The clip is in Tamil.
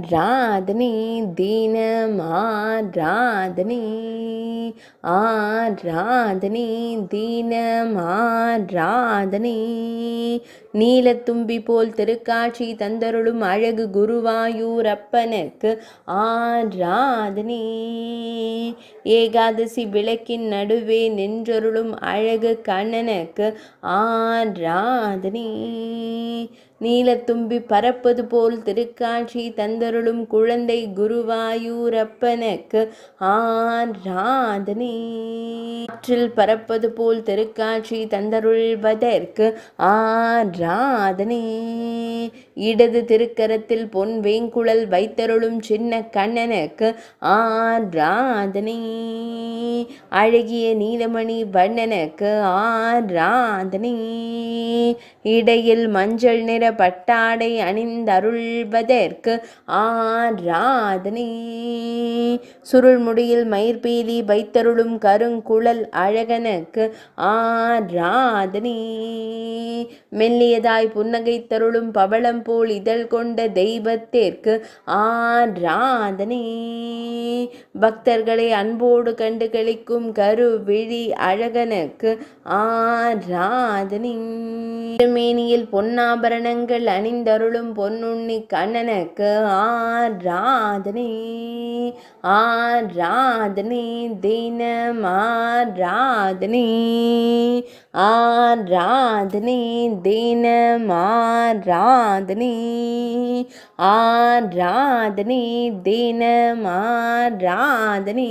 ஆராதனை தினமாராதனை ஆராதனை தினமாராதனை நீலத்தும்பி போல் திருக்காட்சி தந்தருளும் அழகு குருவாயூரப்பனுக்கு ஆராதனை ஏகாதசி விளக்கின் நடுவே நின்றருளும் அழகு கண்ணனுக்கு ஆராதனை நீலத்தும்பி பறப்பது போல் திருக்காட்சி தந்தருளும் குழந்தை குருவாயூரப்பனுக்கு ஆராதனை காற்றில் பறப்பது போல் திருக்காட்சி தந்தருள்வதற்கு ஆராதனை இடது திருக்கரத்தில் பொன் வேங்குழல் வைத்தருளும் சின்ன கண்ணனுக்கு ஆராதனை அழகிய நீலமணி வண்ணனுக்கு ஆராதனை இடையில் மஞ்சள் நிற பட்டாடை அணிந்தருள்வதற்கு ஆராதனை சுருள்முடியில் மயிர்பீலி வைத்தருளும் கருங்குழல் அழகனுக்கு ஆராதனை மெல்லியதாய் புன்னகை தருளும் பவளம் போல் இதழ் கொண்ட தெய்வத்திற்கு ஆராதனை பக்தர்களை அன்போடு கண்டு களிக்கும் கருவிழி அழகனுக்கு ஆராதனை மேனியில் பொன்னாபரணங்கள் அணிந்தருளும் பொன்னுண்ணி கண்ணனுக்கு ஆராதனை ஆராதனை தினம் ஆராதனை ஆராதனை தினம் ஆராதனை ஆராதனை தினம் ஆராதனை